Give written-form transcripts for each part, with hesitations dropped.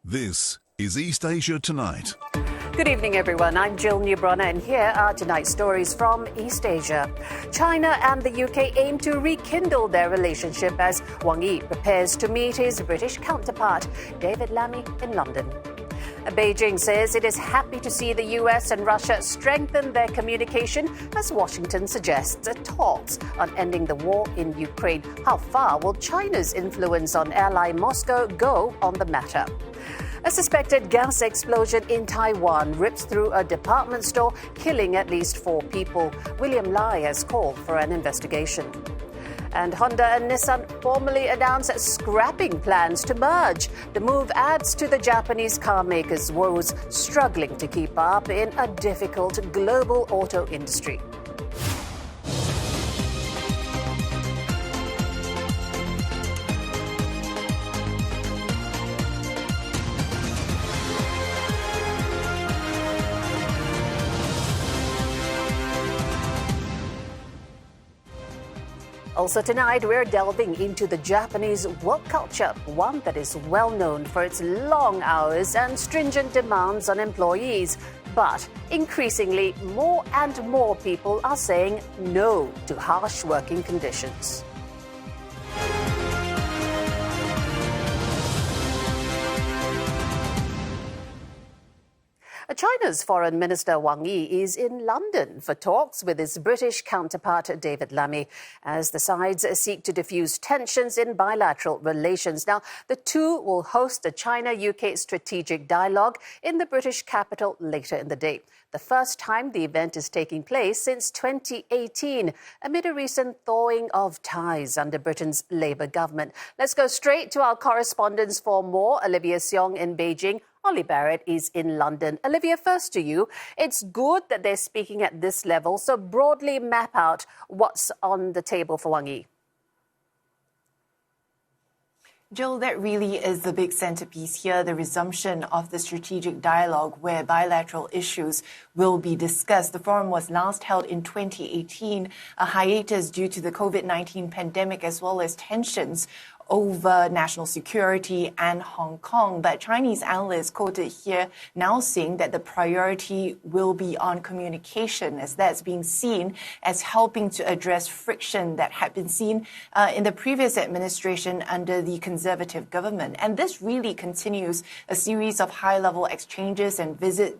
This is East Asia Tonight. Good evening, everyone. I'm Jill Newbronner, and here are tonight's stories from East Asia. China and the UK aim to rekindle their relationship as Wang Yi prepares to meet his British counterpart, David Lammy, in London. Beijing says it is happy to see the US and Russia strengthen their communication as Washington suggests talks on ending the war in Ukraine. How far will China's influence on ally Moscow go on the matter? A suspected gas explosion in Taiwan rips through a department store, killing at least 4 people. William Lai has called for an investigation. And Honda and Nissan formally announced scrapping plans to merge. The move adds to the Japanese car makers' woes, struggling to keep up in a difficult global auto industry. Also tonight, we're delving into the Japanese work culture, one that is well known for its long hours and stringent demands on employees. But increasingly, more and more people are saying no to harsh working conditions. China's Foreign Minister Wang Yi is in London for talks with his British counterpart David Lammy as the sides seek to diffuse tensions in bilateral relations. Now, the two will host a China-UK strategic dialogue in the British capital later in the day. The first time the event is taking place since 2018, amid a recent thawing of ties under Britain's Labour government. Let's go straight to our correspondents for more. Olivia Seong in Beijing. Ollie Barrett is in London. Olivia, first to you. It's good that they're speaking at this level, so broadly map out what's on the table for Wang Yi. Jill, that really is the big centerpiece here, the resumption of the strategic dialogue where bilateral issues will be discussed. The forum was last held in 2018, a hiatus due to the COVID-19 pandemic as well as tensions over national security and Hong Kong. But Chinese analysts quoted here now saying that the priority will be on communication, as that's being seen as helping to address friction that had been seen in the previous administration under the Conservative government. And this really continues a series of high-level exchanges and visits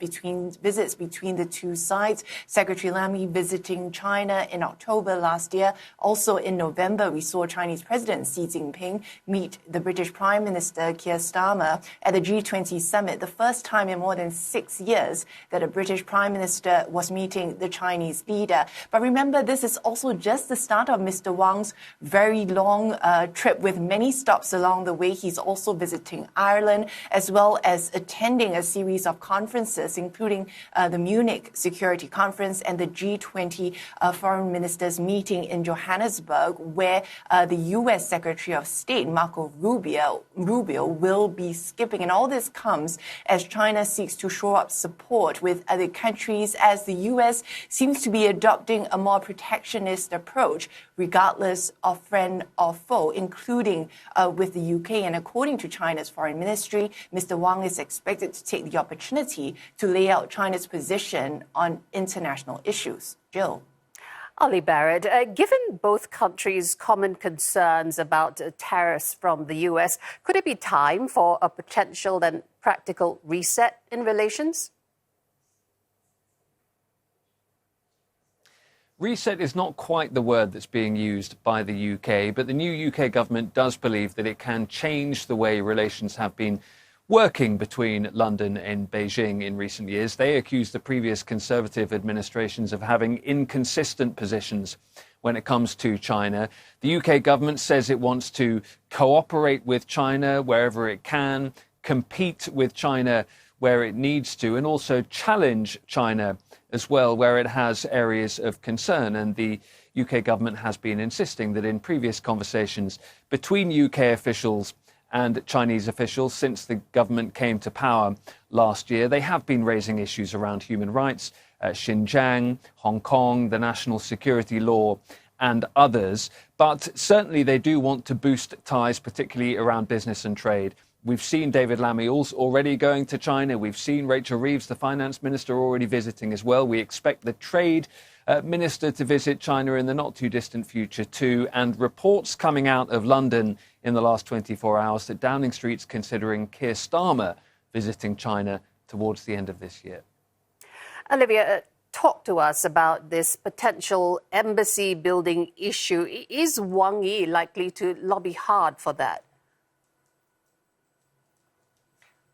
between the two sides. Secretary Lammy visiting China in October last year. Also in November, we saw Chinese President Xi Jinping meet the British Prime Minister Keir Starmer at the G20 summit, the first time in more than 6 years that a British Prime Minister was meeting the Chinese leader. But remember, this is also just the start of Mr. Wang's very long trip with many stops along the way. He's also visiting Ireland as well as attending a series of conferences, including the Munich Security Conference and the G20 Foreign Ministers meeting in Johannesburg, where the U.S. Secretary of State Marco Rubio will be skipping. And all this comes as China seeks to shore up support with other countries, as the U.S. seems to be adopting a more protectionist approach, regardless of friend or foe, including with the UK. And according to China's foreign ministry, Mr. Wang is expected to take the opportunity to lay out China's position on international issues. Jill. Ollie Barrett, given both countries' common concerns about tariffs from the US, could it be time for a potential and practical reset in relations? Reset is not quite the word that's being used by the UK, but the new UK government does believe that it can change the way relations have been working between London and Beijing in recent years. They accused the previous Conservative administrations of having inconsistent positions when it comes to China. The UK government says it wants to cooperate with China wherever it can, compete with China where it needs to, and also challenge China as well where it has areas of concern. And the UK government has been insisting that in previous conversations between UK officials and Chinese officials since the government came to power last year, they have been raising issues around human rights, Xinjiang, Hong Kong, the national security law, and others. But certainly they do want to boost ties, particularly around business and trade, We've seen David Lammy already going to China. We've seen Rachel Reeves, the finance minister, already visiting as well. We expect the trade minister to visit China in the not too distant future too. And reports coming out of London in the last 24 hours that Downing Street's considering Keir Starmer visiting China towards the end of this year. Olivia, talk to us about this potential embassy building issue. Is Wang Yi likely to lobby hard for that?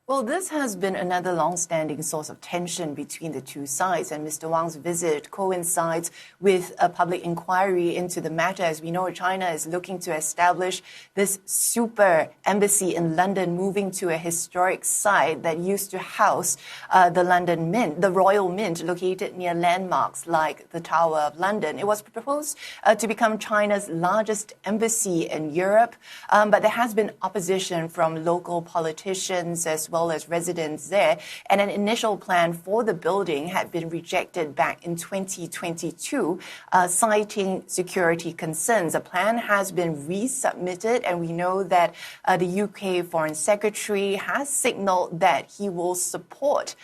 Well, this has been another long-standing source of tension between the two sides, and Mr. Wang's visit coincides with a public inquiry into the matter. As we know, China is looking to establish this super embassy in London, moving to a historic site that used to house the London Mint, the Royal Mint, located near landmarks like the Tower of London. It was proposed to become China's largest embassy in Europe, but there has been opposition from local politicians as well as residents there, and an initial plan for the building had been rejected back in 2022, citing security concerns. A plan has been resubmitted, and we know that the UK Foreign Secretary has signaled that he will support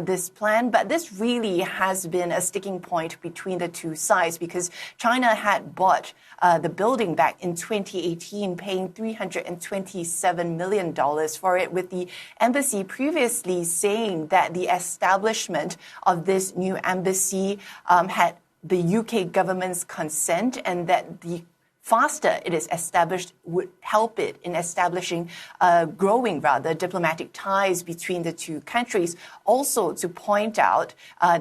this plan, but this really has been a sticking point between the two sides because China had bought the building back in 2018, paying $327 million for it, with the embassy previously saying that the establishment of this new embassy had the UK government's consent, and that the faster it is established would help it in establishing growing diplomatic ties between the two countries. Also, to point out,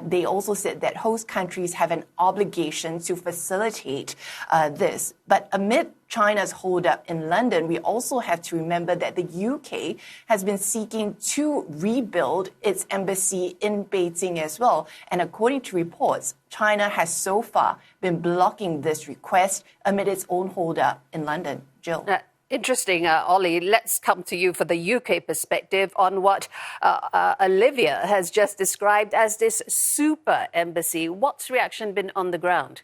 they also said that host countries have an obligation to facilitate this. But amid China's hold-up in London, we also have to remember that the UK has been seeking to rebuild its embassy in Beijing as well. And according to reports, China has so far been blocking this request amid its own hold-up in London. Jill. Interesting, Ollie. Let's come to you for the UK perspective on what Olivia has just described as this super embassy. What's reaction been on the ground?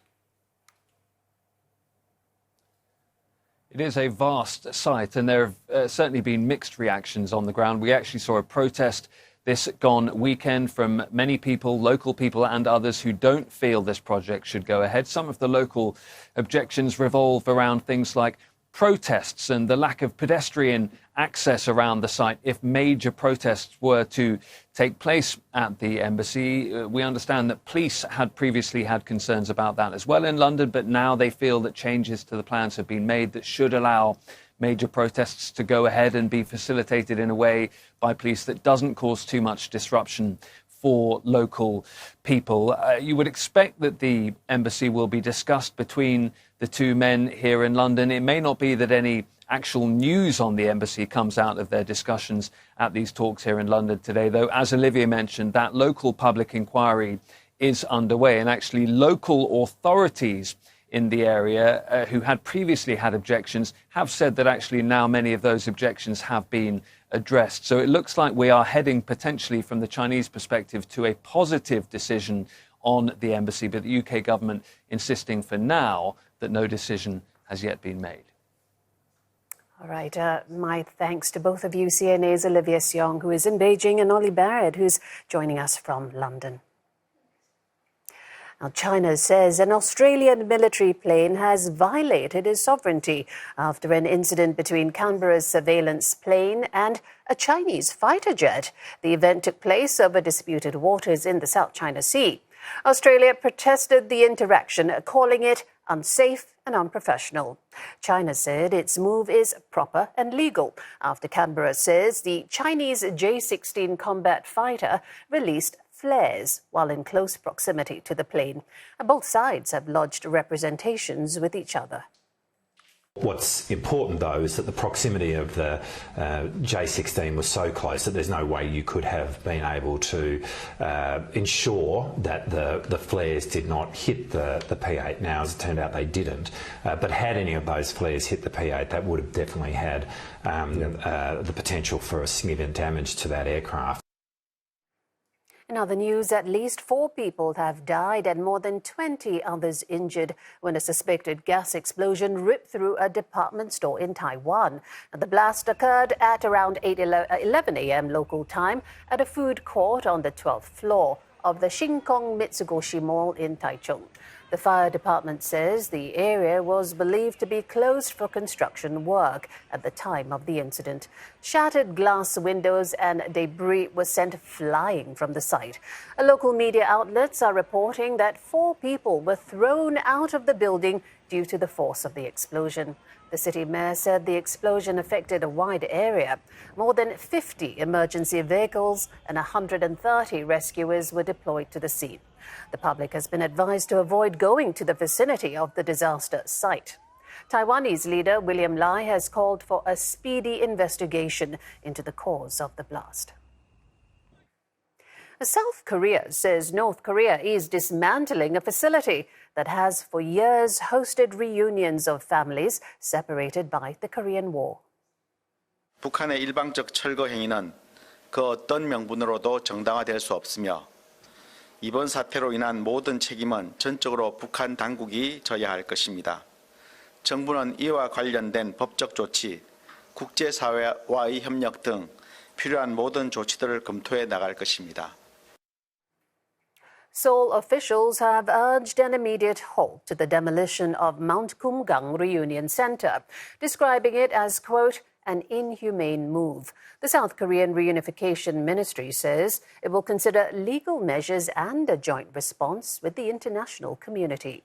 It is a vast site, and there have certainly been mixed reactions on the ground. We actually saw a protest this gone weekend from many people, local people and others who don't feel this project should go ahead. Some of the local objections revolve around things like protests and the lack of pedestrian access around the site if major protests were to take place at the embassy. We understand that police had previously had concerns about that as well in London, but now they feel that changes to the plans have been made that should allow major protests to go ahead and be facilitated in a way by police that doesn't cause too much disruption for local people. You would expect that the embassy will be discussed between the two men here in London. It may not be that any actual news on the embassy comes out of their discussions at these talks here in London today, though, as Olivia mentioned, that local public inquiry is underway, and actually local authorities in the area who had previously had objections have said that actually now many of those objections have been addressed. So it looks like we are heading potentially from the Chinese perspective to a positive decision on the embassy, but the UK government insisting for now that no decision has yet been made. All right. My thanks to both of you, CNA's Olivia Seong, who is in Beijing, and Ollie Barrett, who's joining us from London. Now, China says an Australian military plane has violated its sovereignty after an incident between Canberra's surveillance plane and a Chinese fighter jet. The event took place over disputed waters in the South China Sea. Australia protested the interaction, calling it unsafe and unprofessional. China said its move is proper and legal after Canberra says the Chinese J-16 combat fighter released flares while in close proximity to the plane. And both sides have lodged representations with each other. What's important, though, is that the proximity of the J-16 was so close that there's no way you could have been able to ensure that the flares did not hit the P-8. Now, as it turned out, they didn't. But had any of those flares hit the P-8, that would have definitely had the potential for a significant damage to that aircraft. In other news, at least 4 people have died and more than 20 others injured when a suspected gas explosion ripped through a department store in Taiwan. The blast occurred at around 11 a.m. local time at a food court on the 12th floor of the Shinkong Mitsugoshi Mall in Taichung. The fire department says the area was believed to be closed for construction work at the time of the incident. Shattered glass windows and debris were sent flying from the site. Local media outlets are reporting that 4 people were thrown out of the building due to the force of the explosion. The city mayor said the explosion affected a wide area. More than 50 emergency vehicles and 130 rescuers were deployed to the scene. The public has been advised to avoid going to the vicinity of the disaster site. Taiwanese leader William Lai has called for a speedy investigation into the cause of the blast. South Korea says North Korea is dismantling a facility that has for years hosted reunions of families separated by the Korean War. 북한의 일방적 철거 행위는 그 어떤 명분으로도 정당화될 수 없으며 이번 사태로 인한 모든 책임은 전적으로 북한 당국이 져야 할 것입니다. 정부는 이와 관련된 법적 조치, 국제사회와의 협력 등 필요한 모든 조치들을 검토해 나갈 것입니다. Seoul officials have urged an immediate halt to the demolition of Mount Kumgang Reunion Center, describing it as, quote, an inhumane move. The South Korean Reunification Ministry says it will consider legal measures and a joint response with the international community.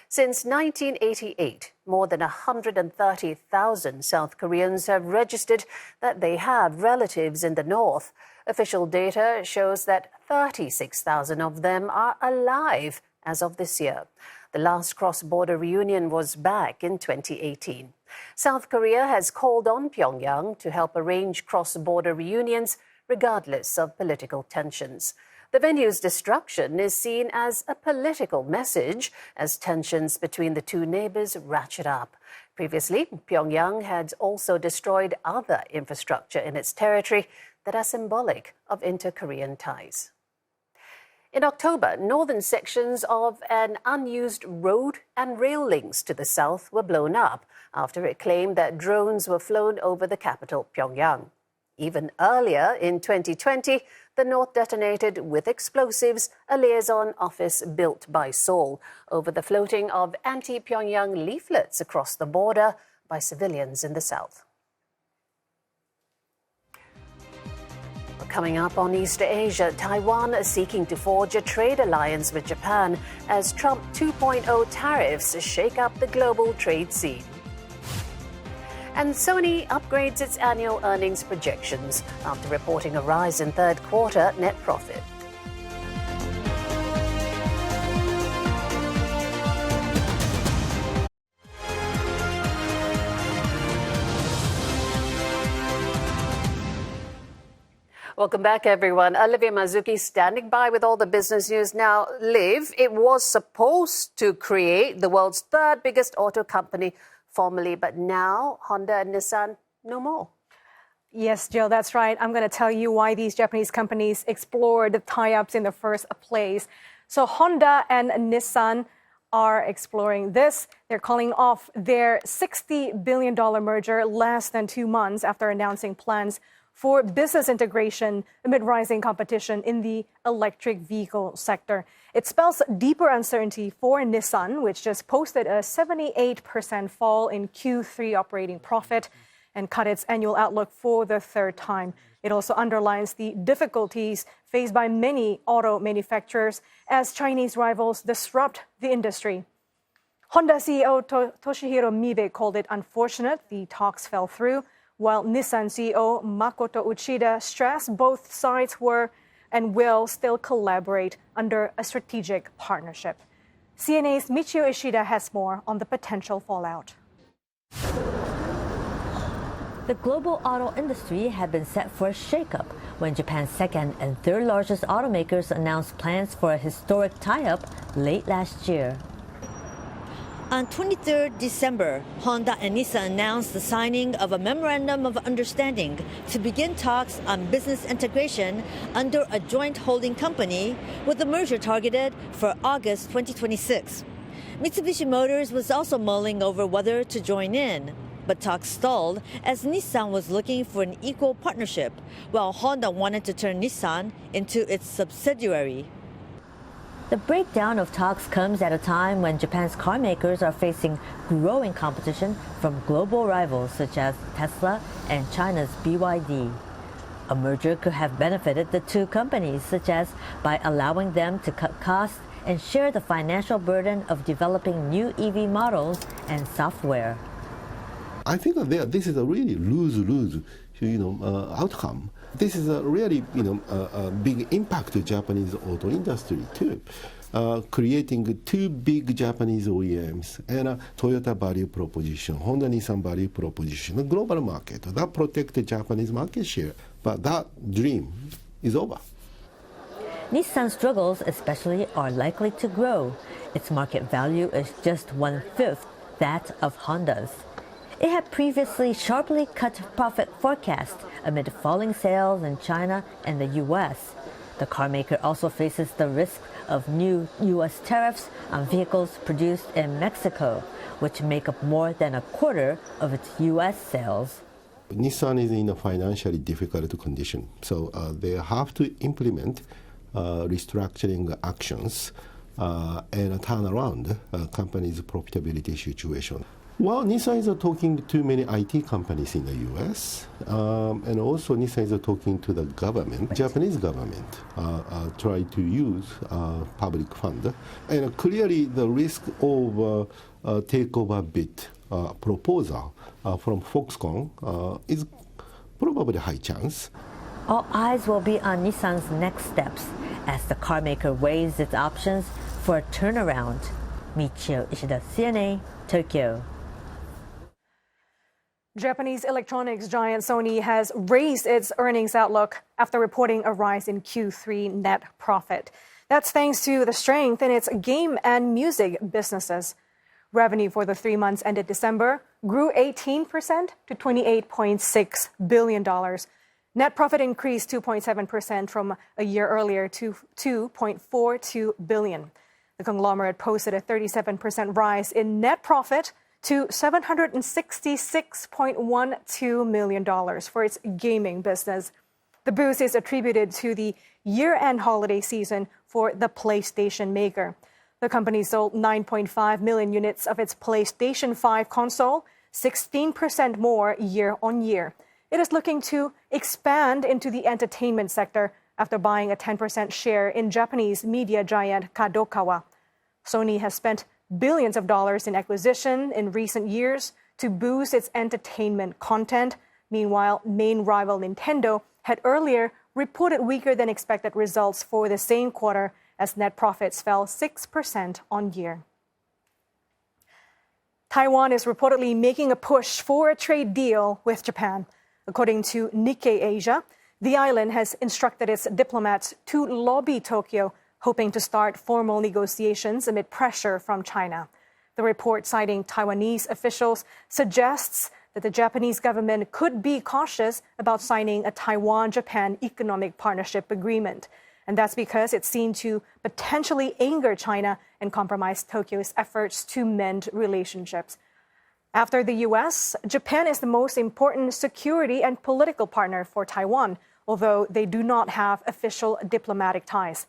Since 1988, more than 130,000 South Koreans have registered that they have relatives in the north. Official data shows that 36,000 of them are alive as of this year. The last cross-border reunion was back in 2018. South Korea has called on Pyongyang to help arrange cross-border reunions regardless of political tensions. The venue's destruction is seen as a political message as tensions between the two neighbors ratchet up. Previously, Pyongyang had also destroyed other infrastructure in its territory that are symbolic of inter-Korean ties. In October, northern sections of an unused road and rail links to the south were blown up after it claimed that drones were flown over the capital, Pyongyang. Even earlier in 2020, the north detonated with explosives a liaison office built by Seoul over the floating of anti-Pyongyang leaflets across the border by civilians in the south. Coming up on East Asia, Taiwan is seeking to forge a trade alliance with Japan as Trump 2.0 tariffs shake up the global trade scene. And Sony upgrades its annual earnings projections after reporting a rise in third quarter net profit. Welcome back, everyone. Olivia Mazuki standing by with all the business news. Now, Liv, it was supposed to create the world's third biggest auto company formerly, but now Honda and Nissan, no more. Yes, Jill, that's right. I'm going to tell you why these Japanese companies explored tie-ups in the first place. So Honda and Nissan are exploring this. They're calling off their $60 billion merger less than 2 months after announcing plans for business integration amid rising competition in the electric vehicle sector. It spells deeper uncertainty for Nissan, which just posted a 78% fall in Q3 operating profit and cut its annual outlook for the third time. It also underlines the difficulties faced by many auto manufacturers as Chinese rivals disrupt the industry. Honda CEO Toshihiro Mibe called it unfortunate the talks fell through, while Nissan CEO Makoto Uchida stressed both sides were and will still collaborate under a strategic partnership. CNA's Michio Ishida has more on the potential fallout. The global auto industry had been set for a shakeup when Japan's second and third largest automakers announced plans for a historic tie-up late last year. On 23 December, Honda and Nissan announced the signing of a memorandum of understanding to begin talks on business integration under a joint holding company, with the merger targeted for August 2026. Mitsubishi Motors was also mulling over whether to join in, but talks stalled as Nissan was looking for an equal partnership, while Honda wanted to turn Nissan into its subsidiary. The breakdown of talks comes at a time when Japan's car makers are facing growing competition from global rivals such as Tesla and China's BYD. A merger could have benefited the two companies, such as by allowing them to cut costs and share the financial burden of developing new EV models and software. I think that this is a really lose-lose, outcome. This is a really, a big impact to Japanese auto industry too, creating two big Japanese OEMs and a Toyota value proposition, Honda Nissan value proposition, a global market that protect the Japanese market share. But that dream is over. Nissan's struggles especially are likely to grow. Its market value is just 1/5 that of Honda's. It had previously sharply cut profit forecast amid falling sales in China and the U.S. The carmaker also faces the risk of new U.S. tariffs on vehicles produced in Mexico, which make up more than a quarter of its U.S. sales. Nissan is in a financially difficult condition, so they have to implement restructuring actions and turn around company's profitability situation. Well, Nissan is talking to many IT companies in the U.S., and also Nissan is talking to the government, Japanese government, try to use public fund. And clearly the risk of takeover bid proposal from Foxconn is probably high chance. All eyes will be on Nissan's next steps as the carmaker weighs its options for a turnaround. Michio Ishida, CNA, Tokyo. Japanese electronics giant Sony has raised its earnings outlook after reporting a rise in Q3 net profit. That's thanks to the strength in its game and music businesses. Revenue for the 3 months ended December grew 18% to $28.6 billion. Net profit increased 2.7% from a year earlier to $2.42 billion. The conglomerate posted a 37% rise in net profit to $766.12 million for its gaming business. The boost is attributed to the year-end holiday season for the PlayStation maker. The company sold 9.5 million units of its PlayStation 5 console, 16% more year on year. It is looking to expand into the entertainment sector after buying a 10% share in Japanese media giant Kadokawa. Sony has spent billions of dollars in acquisition in recent years to boost its entertainment content. Meanwhile, main rival Nintendo had earlier reported weaker than expected results for the same quarter as net profits fell 6% on year. Taiwan is reportedly making a push for a trade deal with Japan. According to Nikkei Asia, the island has instructed its diplomats to lobby Tokyo, hoping to start formal negotiations amid pressure from China. The report, citing Taiwanese officials, suggests that the Japanese government could be cautious about signing a Taiwan-Japan economic partnership agreement. And that's because it's seen to potentially anger China and compromise Tokyo's efforts to mend relationships. After the U.S., Japan is the most important security and political partner for Taiwan, although they do not have official diplomatic ties.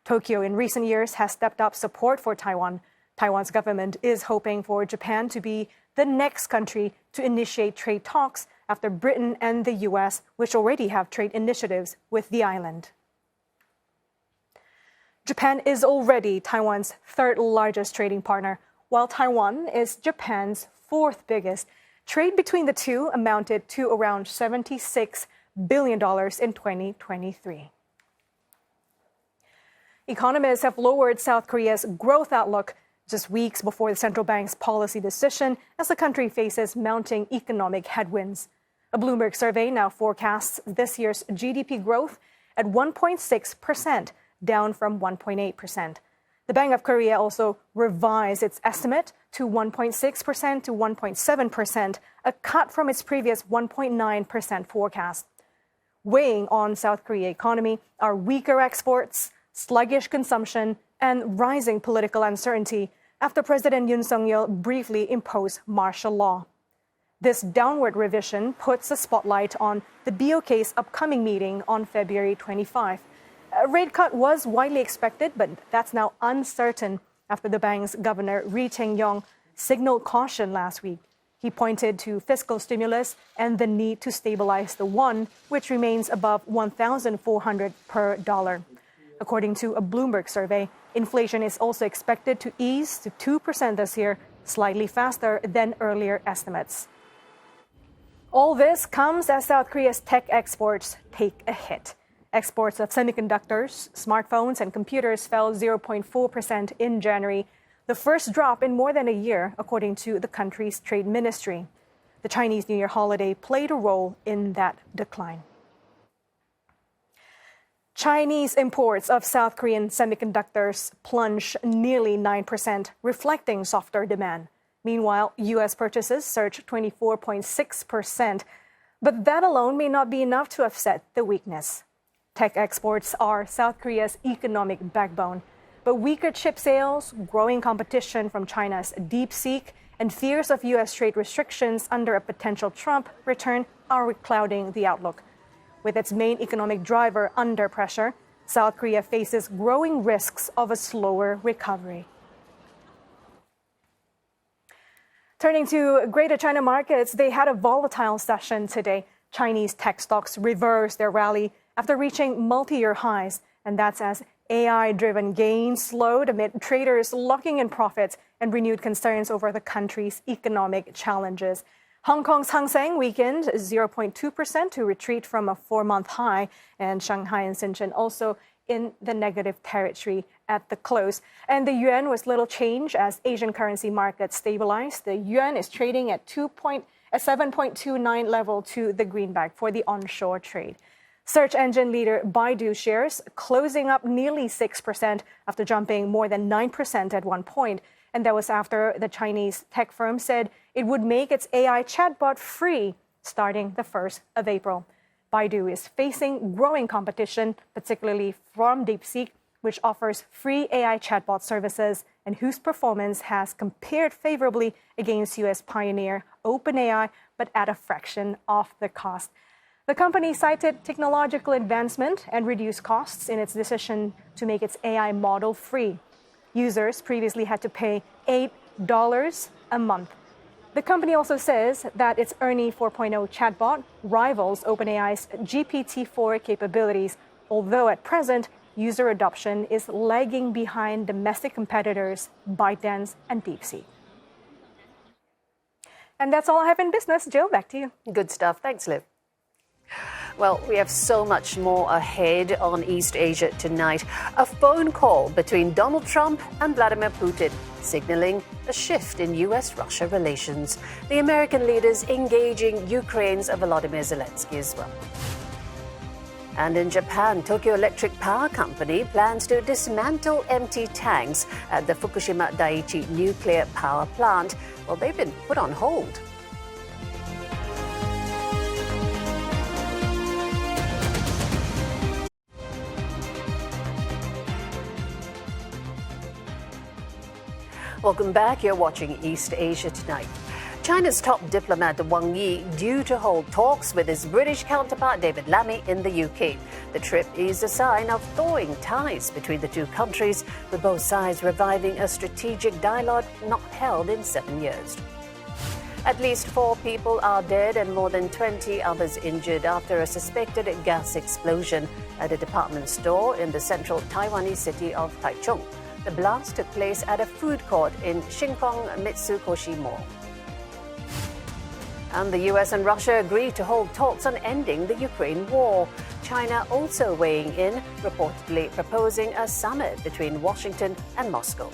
Tokyo in recent years has stepped up support for Taiwan. Taiwan's government is hoping for Japan to be the next country to initiate trade talks after Britain and the U.S., which already have trade initiatives with the island. Japan is already Taiwan's third largest trading partner, while Taiwan is Japan's fourth biggest. Trade between the two amounted to around $76 billion in 2023. Economists have lowered South Korea's growth outlook just weeks before the central bank's policy decision as the country faces mounting economic headwinds. A Bloomberg survey now forecasts this year's GDP growth at 1.6%, down from 1.8%. The Bank of Korea also revised its estimate to 1.6% to 1.7%, a cut from its previous 1.9% forecast. Weighing on South Korea's economy are weaker exports, sluggish consumption, and rising political uncertainty after President Yoon Suk-yeol briefly imposed martial law. This downward revision puts a spotlight on the BOK's upcoming meeting on February 25. A rate cut was widely expected, but that's now uncertain after the bank's governor, Ri Cheng-yong, signaled caution last week. He pointed to fiscal stimulus and the need to stabilize the won, which remains above 1,400 per dollar. According to a Bloomberg survey, inflation is also expected to ease to 2% this year, slightly faster than earlier estimates. All this comes as South Korea's tech exports take a hit. Exports of semiconductors, smartphones, and computers fell 0.4% in January, the first drop in more than a year, according to the country's trade ministry. The Chinese New Year holiday played a role in that decline. Chinese imports of South Korean semiconductors plunged nearly 9%, reflecting softer demand. Meanwhile, U.S. purchases surged 24.6%, but that alone may not be enough to offset the weakness. Tech exports are South Korea's economic backbone, but weaker chip sales, growing competition from China's DeepSeek, and fears of U.S. trade restrictions under a potential Trump return are clouding the outlook. With its main economic driver under pressure, South Korea faces growing risks of a slower recovery. Turning to Greater China markets, they had a volatile session today. Chinese tech stocks reversed their rally after reaching multi-year highs, and that's as AI-driven gains slowed amid traders locking in profits and renewed concerns over the country's economic challenges. Hong Kong's Hang Seng weakened 0.2% to retreat from a 4-month high, and Shanghai and Shenzhen also in the negative territory at the close. And the yuan was little change as Asian currency markets stabilized. The yuan is trading at 7.29 level to the greenback for the onshore trade. Search engine leader Baidu shares closing up nearly 6% after jumping more than 9% at one point. And that was after the Chinese tech firm said it would make its AI chatbot free starting the 1st of April. Baidu is facing growing competition, particularly from DeepSeek, which offers free AI chatbot services and whose performance has compared favorably against U.S. pioneer OpenAI, but at a fraction of the cost. The company cited technological advancement and reduced costs in its decision to make its AI model free. Users previously had to pay $8 a month. The company also says that its Ernie 4.0 chatbot rivals OpenAI's GPT-4 capabilities, although at present, user adoption is lagging behind domestic competitors ByteDance and DeepSeek. And that's all I have in business. Jill, back to you. Good stuff. Thanks, Liv. Well, we have so much more ahead on East Asia tonight. A phone call between Donald Trump and Vladimir Putin, signaling a shift in U.S.-Russia relations. The American leaders engaging Ukraine's Volodymyr Zelensky as well. And in Japan, Tokyo Electric Power Company plans to dismantle empty tanks at the Fukushima Daiichi nuclear power plant. Well, they've been put on hold. Welcome back. You're watching East Asia Tonight. China's top diplomat Wang Yi due to hold talks with his British counterpart David Lammy in the UK. The trip is a sign of thawing ties between the two countries, with both sides reviving a strategic dialogue not held in 7 years. At least 4 people are dead and more than 20 others injured after a suspected gas explosion at a department store in the central Taiwanese city of Taichung. The blast took place at a food court in Shinkong Mitsukoshi Mall. And the US and Russia agreed to hold talks on ending the Ukraine war. China also weighing in, reportedly proposing a summit between Washington and Moscow.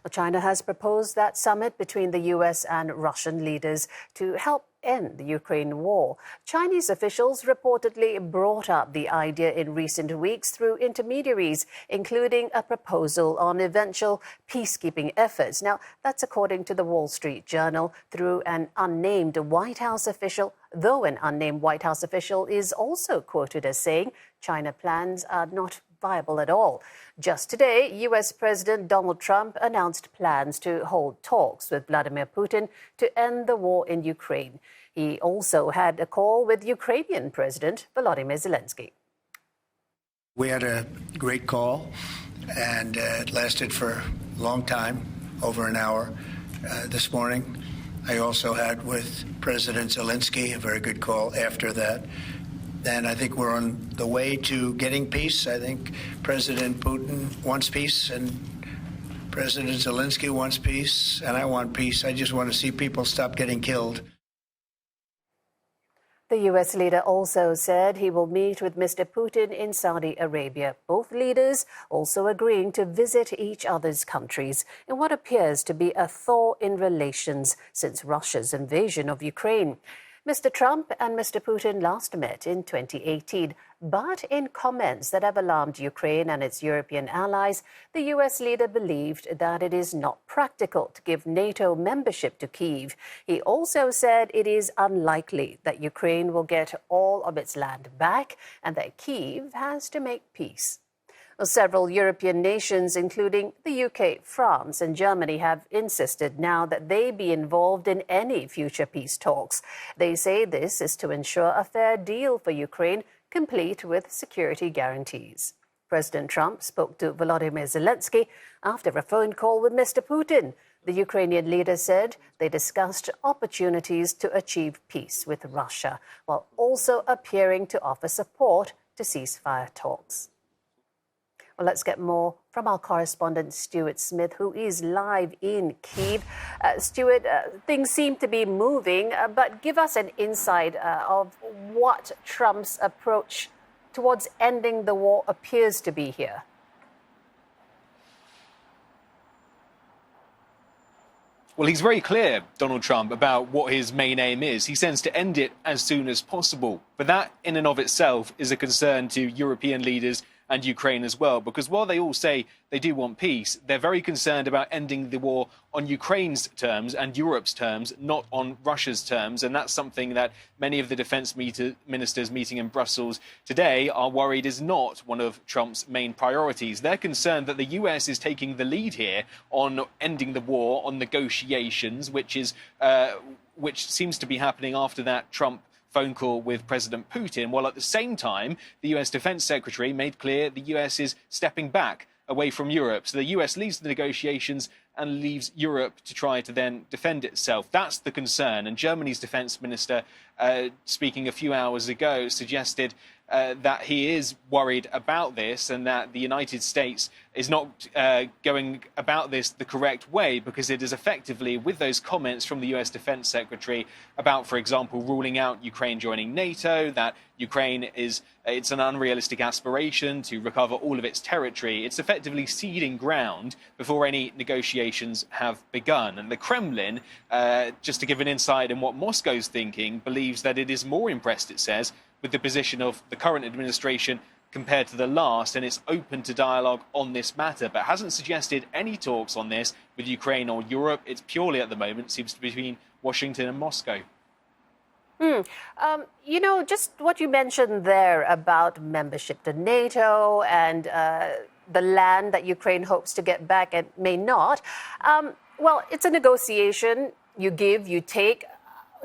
Well, China has proposed that summit between the US and Russian leaders to help end the Ukraine war. Chinese officials reportedly brought up the idea in recent weeks through intermediaries, including a proposal on eventual peacekeeping efforts. Now, that's according to the Wall Street Journal through an unnamed White House official, though an unnamed White House official is also quoted as saying China plans are not viable at all. Just today, U.S. President Donald Trump announced plans to hold talks with Vladimir Putin to end the war in Ukraine. He also had a call with Ukrainian President Volodymyr Zelensky. We had a great call, and it lasted for a long time, over an hour this morning. I also had with President Zelensky a very good call after that. And I think we're on the way to getting peace. I think President Putin wants peace, and President Zelensky wants peace, and I want peace. I just want to see people stop getting killed. The U.S. leader also said he will meet with Mr. Putin in Saudi Arabia. Both leaders also agreeing to visit each other's countries in what appears to be a thaw in relations since Russia's invasion of Ukraine. Mr. Trump and Mr. Putin last met in 2018, but in comments that have alarmed Ukraine and its European allies, the U.S. leader believed that it is not practical to give NATO membership to Kyiv. He also said it is unlikely that Ukraine will get all of its land back and that Kyiv has to make peace. Several European nations, including the UK, France and Germany, have insisted now that they be involved in any future peace talks. They say this is to ensure a fair deal for Ukraine, complete with security guarantees. President Trump spoke to Volodymyr Zelensky after a phone call with Mr. Putin. The Ukrainian leader said they discussed opportunities to achieve peace with Russia, while also appearing to offer support to ceasefire talks. Well, let's get more from our correspondent Stuart Smith, who is live in Kyiv. Stuart, things seem to be moving, but give us an insight of what Trump's approach towards ending the war appears to be here. Well, he's very clear, Donald Trump, about what his main aim is. He sends to end it as soon as possible. But that, in and of itself, is a concern to European leaders and Ukraine as well, because while they all say they do want peace, they're very concerned about ending the war on Ukraine's terms and Europe's terms, not on Russia's terms. And that's something that many of the defense ministers meeting in Brussels today are worried is not one of Trump's main priorities. They're concerned that the US is taking the lead here on ending the war, on negotiations, which seems to be happening after that Trump phone call with President Putin, while at the same time, the US Defense Secretary made clear the US is stepping back away from Europe. So the US leads the negotiations and leaves Europe to try to then defend itself. That's the concern. And Germany's defense minister, speaking a few hours ago, suggested that he is worried about this and that the United States is not going about this the correct way, because it is effectively, with those comments from the US Defense Secretary about, for example, ruling out Ukraine joining NATO, that Ukraine it's an unrealistic aspiration to recover all of its territory. It's effectively ceding ground before any negotiations have begun. And the Kremlin, just to give an insight in what Moscow's thinking, believes that it is more impressed, it says, with the position of the current administration compared to the last, and it's open to dialogue on this matter, but hasn't suggested any talks on this with Ukraine or Europe. It's purely, at the moment, seems to be between Washington and Moscow. Just what you mentioned there about membership to NATO and the land that Ukraine hopes to get back and may not. Well, it's a negotiation. You give, you take.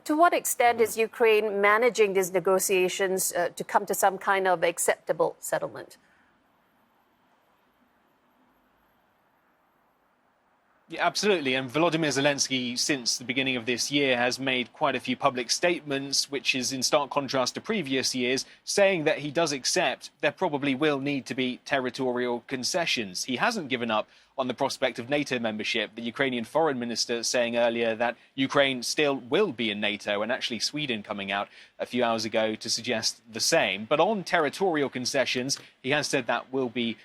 To what extent is Ukraine managing these negotiations to come to some kind of acceptable settlement? Yeah, absolutely. And Volodymyr Zelensky, since the beginning of this year, has made quite a few public statements, which is in stark contrast to previous years, saying that he does accept there probably will need to be territorial concessions. He hasn't given up on the prospect of NATO membership. The Ukrainian foreign minister saying earlier that Ukraine still will be in NATO, and actually Sweden coming out a few hours ago to suggest the same. But on territorial concessions, he has said that will be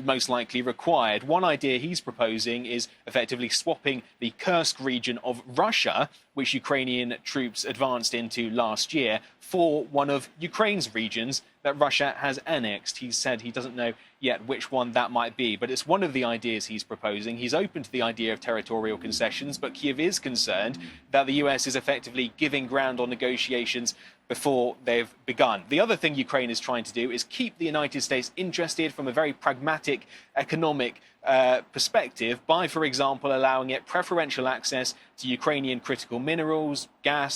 most likely required. One idea he's proposing is effectively swapping the Kursk region of Russia which Ukrainian troops advanced into last year, for one of Ukraine's regions that Russia has annexed. He said he doesn't know yet which one that might be, but it's one of the ideas he's proposing. He's open to the idea of territorial concessions, but Kyiv is concerned that the US is effectively giving ground on negotiations before they've begun. The other thing Ukraine is trying to do is keep the United States interested from a very pragmatic economic perspective by, for example, allowing it preferential access to Ukrainian critical minerals, gas,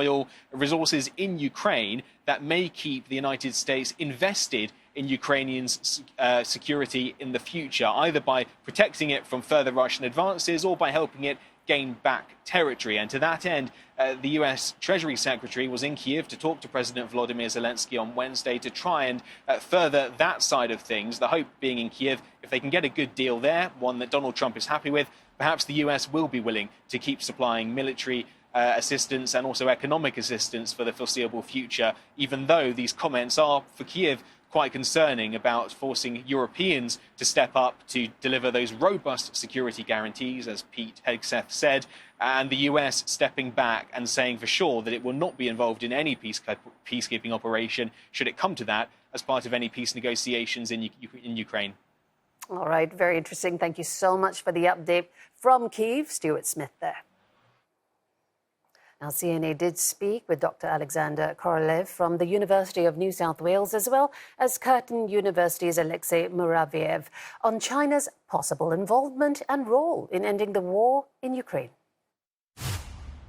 oil, resources in Ukraine that may keep the United States invested in Ukrainians' security in the future, either by protecting it from further Russian advances or by helping it gain back territory. And to that end, the US Treasury Secretary was in Kyiv to talk to President Vladimir Zelensky on Wednesday to try and further that side of things. The hope being in Kyiv, if they can get a good deal there, one that Donald Trump is happy with, perhaps the US will be willing to keep supplying military assistance and also economic assistance for the foreseeable future, even though these comments are, for Kyiv, quite concerning about forcing Europeans to step up to deliver those robust security guarantees, as Pete Hegseth said, and the US stepping back and saying for sure that it will not be involved in any peacekeeping operation, should it come to that, as part of any peace negotiations in Ukraine. All right, very interesting. Thank you so much for the update from Kyiv. Stuart Smith there. Now, CNA did speak with Dr. Alexander Korolev from the University of New South Wales, as well as Curtin University's Alexei Muraviev, on China's possible involvement and role in ending the war in Ukraine.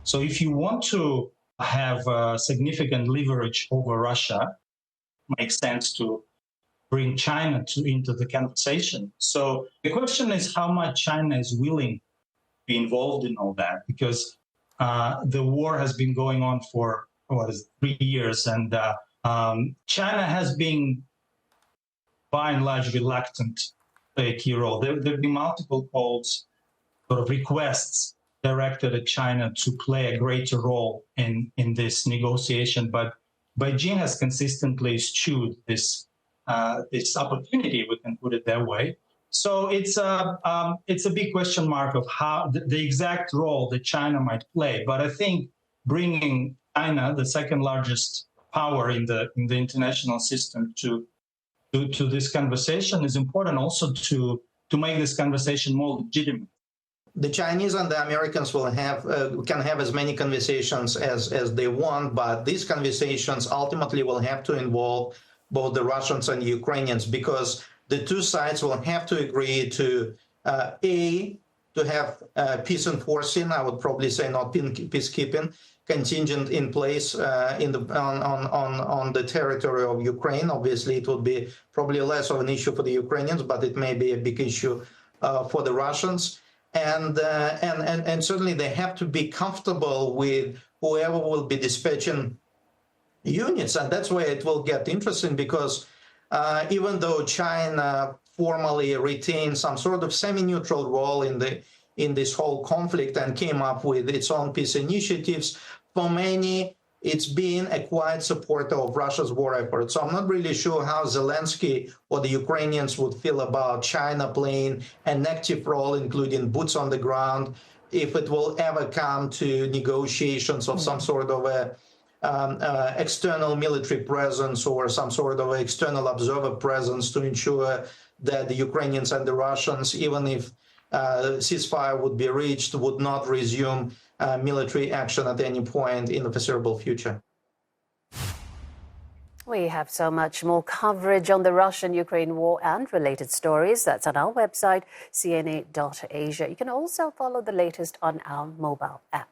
So if you want to have significant leverage over Russia, it makes sense to bring China into the conversation. So the question is how much China is willing to be involved in all that, because the war has been going on for 3 years, and China has been, by and large, reluctant to play a key role. There have been multiple calls, sort of requests directed at China to play a greater role in this negotiation, but Beijing has consistently eschewed this opportunity, we can put it that way. So it's a big question mark of how the exact role that China might play. But I think bringing China, the second largest power in the international system, to this conversation is important, also to make this conversation more legitimate. The Chinese and the Americans will can have as many conversations as they want, but these conversations ultimately will have to involve both the Russians and the Ukrainians, because the two sides will have to agree to to have peace enforcing, I would probably say not peacekeeping, contingent in place on the territory of Ukraine. Obviously, it would be probably less of an issue for the Ukrainians, but it may be a big issue for the Russians. And certainly they have to be comfortable with whoever will be dispatching units, and that's where it will get interesting, because even though China formally retained some sort of semi-neutral role in this whole conflict and came up with its own peace initiatives, for many it's been a quiet supporter of Russia's war effort. So I'm not really sure how Zelensky or the Ukrainians would feel about China playing an active role, including boots on the ground, if it will ever come to negotiations of some sort of a external military presence or some sort of external observer presence to ensure that the Ukrainians and the Russians, even if ceasefire would be reached, would not resume military action at any point in the foreseeable future. We have so much more coverage on the Russian-Ukraine war and related stories. That's on our website, cna.asia. You can also follow the latest on our mobile app.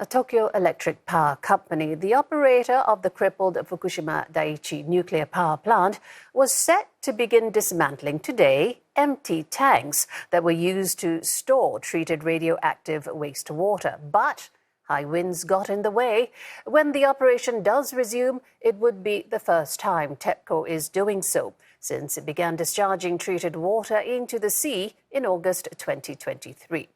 A Tokyo Electric Power Company, the operator of the crippled Fukushima Daiichi nuclear power plant, was set to begin dismantling today empty tanks that were used to store treated radioactive wastewater. But high winds got in the way. When the operation does resume, it would be the first time TEPCO is doing so, since it began discharging treated water into the sea in August 2023.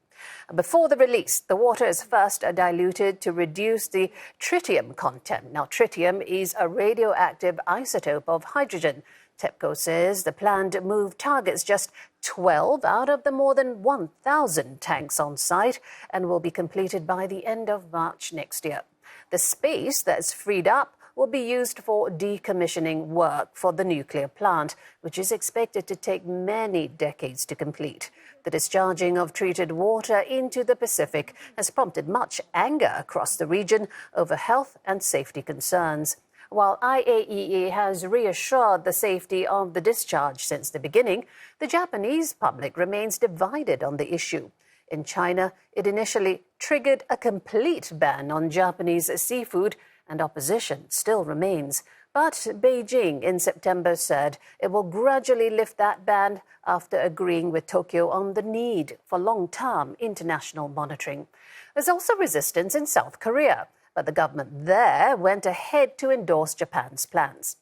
Before the release, the water is first diluted to reduce the tritium content. Now, tritium is a radioactive isotope of hydrogen. TEPCO says the planned move targets just 12 out of the more than 1,000 tanks on site and will be completed by the end of March next year. The space that's freed up will be used for decommissioning work for the nuclear plant, which is expected to take many decades to complete. The discharging of treated water into the Pacific has prompted much anger across the region over health and safety concerns. While IAEA has reassured the safety of the discharge since the beginning, the Japanese public remains divided on the issue. In China, it initially triggered a complete ban on Japanese seafood, and opposition still remains. But Beijing in September said it will gradually lift that ban after agreeing with Tokyo on the need for long-term international monitoring. There's also resistance in South Korea, but the government there went ahead to endorse Japan's plans.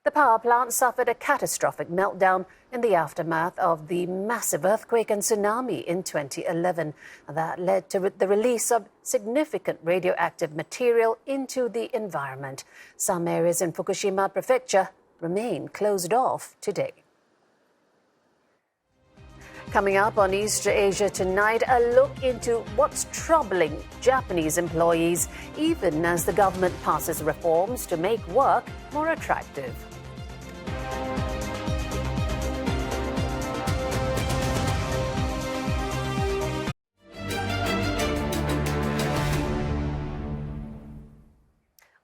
The power plant suffered a catastrophic meltdown in the aftermath of the massive earthquake and tsunami in 2011. That led to the release of significant radioactive material into the environment. Some areas in Fukushima Prefecture remain closed off today. Coming up on East Asia tonight, a look into what's troubling Japanese employees, even as the government passes reforms to make work more attractive.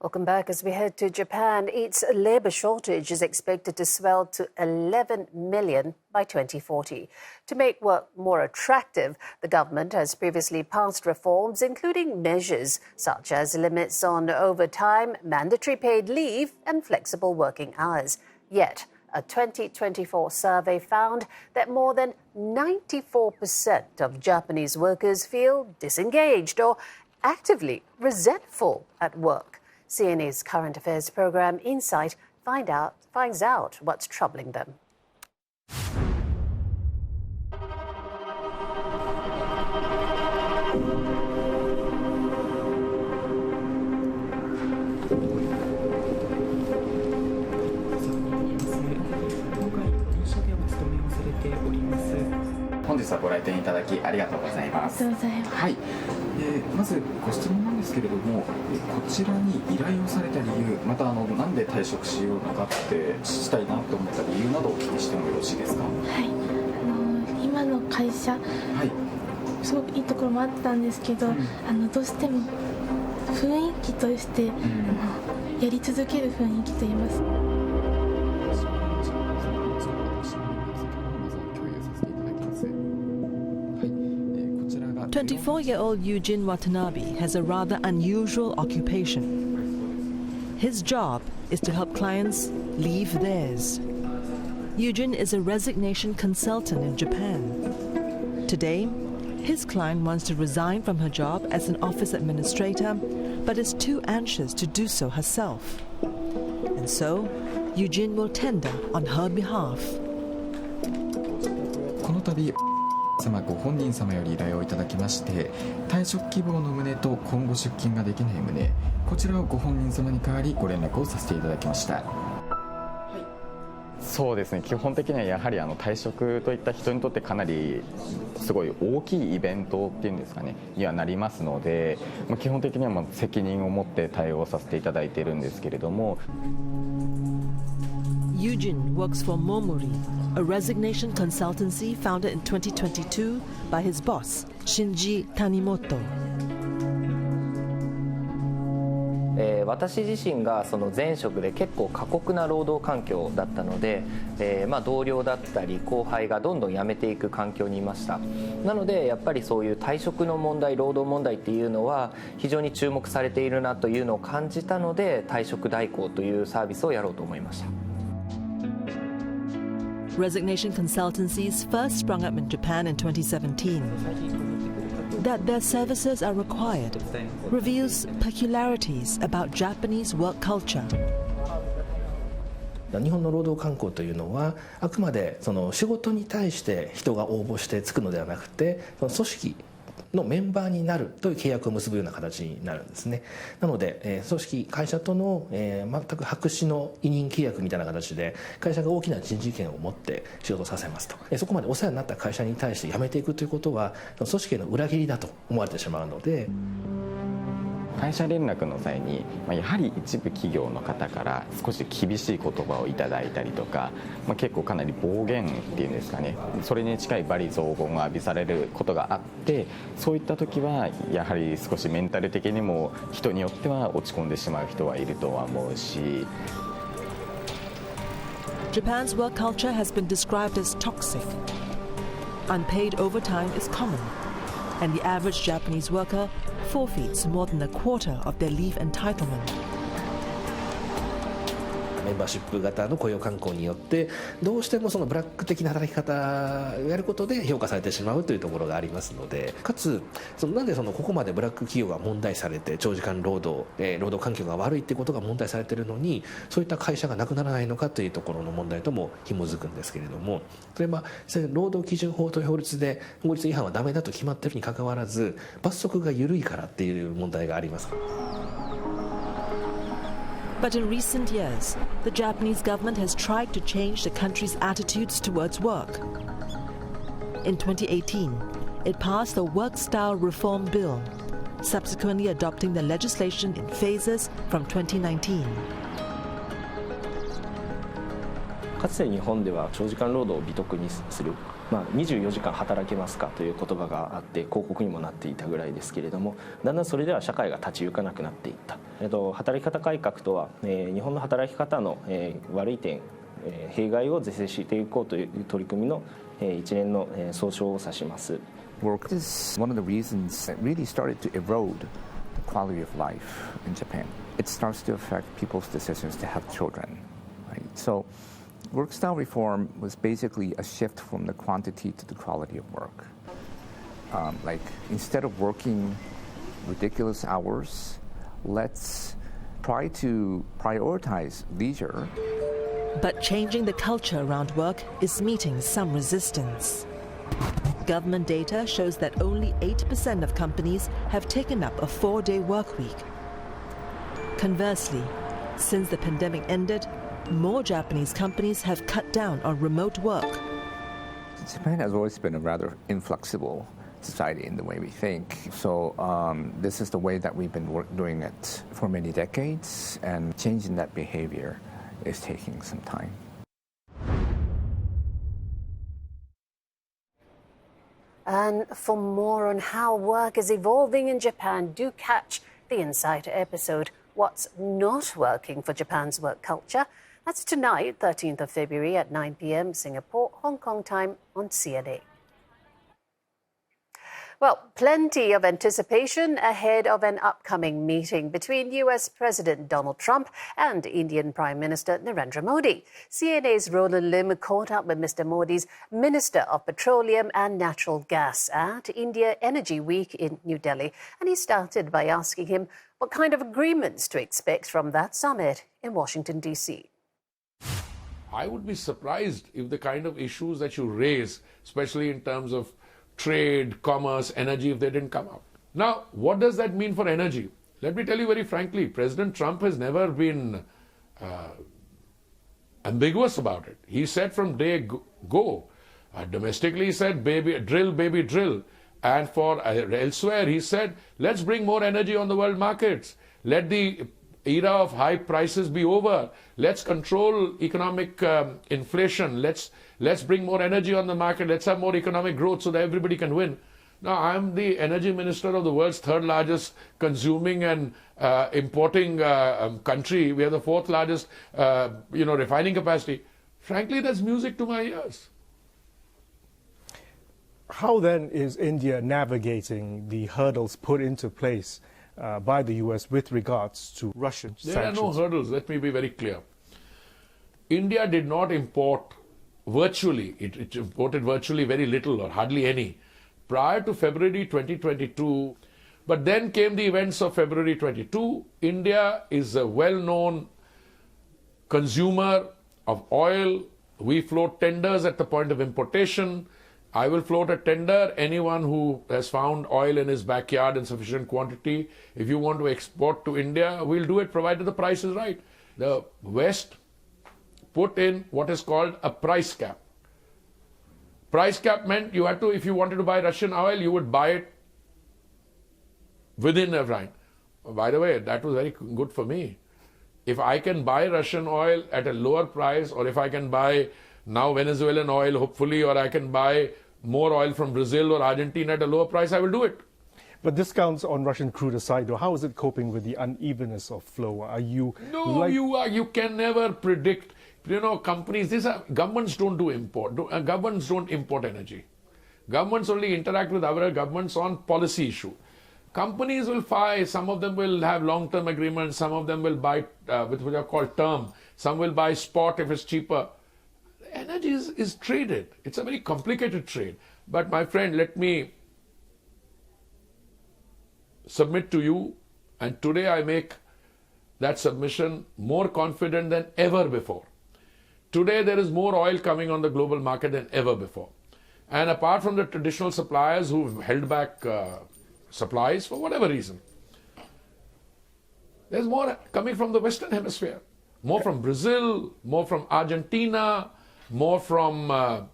Welcome back. As we head to Japan, its labor shortage is expected to swell to 11 million by 2040. To make work more attractive, the government has previously passed reforms, including measures such as limits on overtime, mandatory paid leave, and flexible working hours. Yet, a 2024 survey found that more than 94% of Japanese workers feel disengaged or actively resentful at work. CNA's current affairs program Insight finds out what's troubling them. まずご質問なんですけれども、こちらに依頼をされた理由、またなんで退職しようのかってしたいなと思った理由などをお聞きしてもよろしいですか。はい、今の会社、すごくいいところもあったんですけど、どうしても雰囲気として、やり続ける雰囲気といいますか。 24-year-old Eugene Watanabe has a rather unusual occupation. His job is to help clients leave theirs. Eugene is a resignation consultant in Japan. Today, his client wants to resign from her job as an office administrator, but is too anxious to do so herself. And so, Eugene will tender on her behalf. この度 様ご本人様より依頼をいただきまして、退職希望の旨と今後出勤ができない旨、こちらをご本人様に代わりご連絡をさせていただきました。そうですね、基本的にはやはり退職といった人にとってかなりすごい大きいイベントっていうんですかね、にはなりますので、基本的には責任を持って対応させていただいているんですけれども。 Eugene works for Momori, a resignation consultancy founded in 2022 by his boss, Shinji Tanimoto. 私自身がその前職で結構過酷な労働環境だったので、同僚だったり後輩がどんどん辞めていく環境にいました。なのでやっぱりそういう退職の問題、労働問題っていうのは非常に注目されているなというのを感じたので、退職代行というサービスをやろうと思いました。 Resignation consultancies first sprung up in Japan in 2017. That their services are required reveals peculiarities about Japanese work culture. 日本の労働慣行というのはあくまでその仕事に対して人が応募してつくのではなくて、その組織のメンバーになるという契約を結ぶような形になるんですね。なので、組織会社との、全く白紙の委任契約みたいな形で会社が大きな人事権を持って仕事をさせますと、そこまでお世話になった会社に対して辞めていくということは組織への裏切りだと思われてしまうので、会社連絡の際にやはり一部企業の方から少し厳しい言葉をいただいたりとか、結構かなり暴言っていうんですかね、それに近い罵詈雑言が浴びされることがあって、そういった時はやはり少しメンタル的にも人によっては落ち込んでしまう人はいるとは思うし。Japan's work culture has been described as toxic. Unpaid overtime is common, and the average Japanese worker forfeits more than a quarter of their leave entitlement. メンバーシップ型の雇用慣行によってどうしてもそのブラック的な働き方をやることで評価されてしまうというところがありますので、かつなんでここまでブラック企業が問題されて長時間労働、労働環境が悪いということが問題されているのに、そういった会社がなくならないのかというところの問題とも紐づくんですけれども、例えば労働基準法という法律で法律違反はダメだと決まっているにかかわらず罰則が緩いからっていう問題があります。But in recent years, the Japanese government has tried to change the country's attitudes towards work. In 2018, it passed the Work Style Reform Bill, subsequently adopting the legislation in phases from 2019. かつて日本では長時間労働を美徳にする、24時間働けますかという言葉があって広告にもなっていたぐらいですけれども、だんだんそれでは社会が立ち行かなくなっていった。働き方改革とは、日本の働き方の、悪い点、弊害を是正していこうという取り組みの、一連の、総称を指します。Work is one of the reasons that really started to erode the quality of life in Japan. It starts to affect people's decisions to have children, right? So work style reform was basically a shift from the quantity to the quality of work. Like instead of working ridiculous hours, let's try to prioritize leisure. But changing the culture around work is meeting some resistance. Government data shows that only 8% of companies have taken up a 4-day work week. Conversely, since the pandemic ended, more Japanese companies have cut down on remote work. Japan has always been a rather inflexible society in the way we think. So this is the way that we've been doing it for many decades, and changing that behavior is taking some time. And for more on how work is evolving in Japan, do catch the Insider episode, What's Not Working for Japan's Work Culture. That's tonight, 13th of February at 9 p.m. Singapore, Hong Kong time on CNA. Well, plenty of anticipation ahead of an upcoming meeting between US President Donald Trump and Indian Prime Minister Narendra Modi. CNA's Roland Lim caught up with Mr. Modi's Minister of Petroleum and Natural Gas at India Energy Week in New Delhi, and he started by asking him what kind of agreements to expect from that summit in Washington, D.C. I would be surprised if the kind of issues that you raise, especially in terms of trade, commerce, energy, if they didn't come up. Now, what does that mean for energy? Let me tell you very frankly, President Trump has never been ambiguous about it. He said from day go, domestically he said, baby drill. And for elsewhere, he said, let's bring more energy on the world markets. Let the era of high prices be over. Let's control economic inflation. Let's bring more energy on the market. Let's have more economic growth so that everybody can win. Now, I'm the energy minister of the world's third largest consuming and importing country. We are the fourth largest, refining capacity. Frankly, that's music to my ears. How then is India navigating the hurdles put into place by the U.S. with regards to Russian sanctions? There are no hurdles. Let me be very clear. India did not import virtually. It imported virtually very little or hardly any prior to February 2022. But then came the events of February 22. India is a well-known consumer of oil. We float tenders at the point of importation. I will float a tender. Anyone who has found oil in his backyard in sufficient quantity, if you want to export to India, we'll do it provided the price is right. The West put in what is called a price cap. Price cap meant you had to, if you wanted to buy Russian oil, you would buy it within a time. By the way, that was very good for me. If I can buy Russian oil at a lower price, or if I can buy now Venezuelan oil, hopefully, or I can buy more oil from Brazil or Argentina at a lower price, I will do it. But discounts on Russian crude aside, though, how is it coping with the unevenness of flow? Are you... No, you can never predict. You know, companies, governments don't do import. Governments don't import energy. Governments only interact with other governments on policy issue. Companies will buy, some of them will have long-term agreements, some of them will buy with what are called term, some will buy spot if it's cheaper. Energy is traded. It's a very complicated trade. But my friend, let me submit to you, and today I make that submission more confident than ever before. Today there is more oil coming on the global market than ever before. And apart from the traditional suppliers who've held back supplies for whatever reason, there's more coming from the Western Hemisphere. More from Brazil, more from Argentina, more from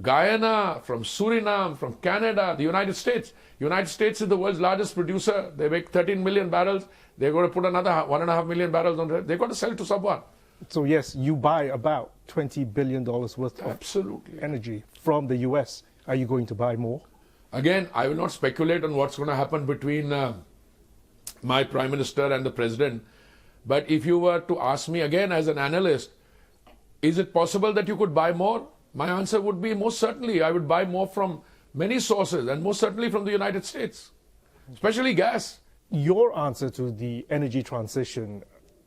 Guyana, from Suriname, from Canada, the United States. United States is the world's largest producer. They make 13 million barrels. They're going to put another 1.5 million barrels on it. They've got to sell to someone. So yes, you buy about $20 billion worth of energy from the US. Are you going to buy more? Again, I will not speculate on what's going to happen between my Prime Minister and the President. But if you were to ask me again as an analyst, is it possible that you could buy more? My answer would be most certainly. I would buy more from many sources, and most certainly from the United States, especially gas. Your answer to the energy transition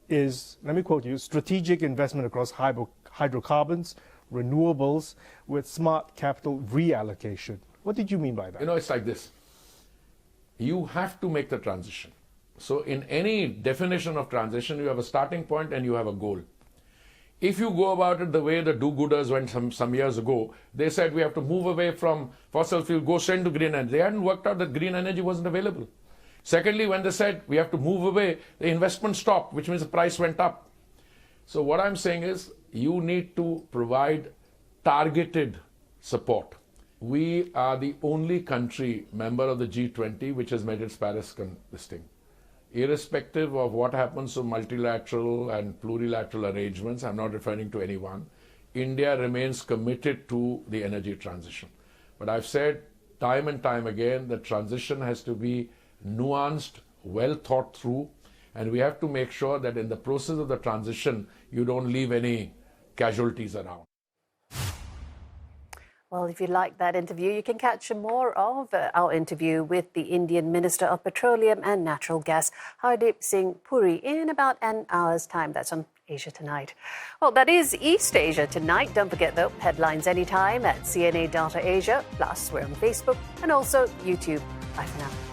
is, let me quote you, strategic investment across hydrocarbons, renewables, with smart capital reallocation. What did you mean by that? You know, it's like this. You have to make the transition. So in any definition of transition, you have a starting point and you have a goal. If you go about it the way the do-gooders went some years ago, they said we have to move away from fossil fuel, go straight to green energy. They hadn't worked out that green energy wasn't available. Secondly, when they said we have to move away, the investment stopped, which means the price went up. So what I'm saying is you need to provide targeted support. We are the only country member of the G20 which has made its Paris listing. Irrespective of what happens to multilateral and plurilateral arrangements, I'm not referring to anyone, India remains committed to the energy transition. But I've said time and time again that transition has to be nuanced, well thought through, and we have to make sure that in the process of the transition, you don't leave any casualties around. Well, if you like that interview, you can catch more of our interview with the Indian Minister of Petroleum and Natural Gas, Hardeep Singh Puri, in about an hour's time. That's on Asia Tonight. Well, that is East Asia Tonight. Don't forget, though, headlines anytime at CNA Data Asia. Plus, we're on Facebook and also YouTube. Bye for now.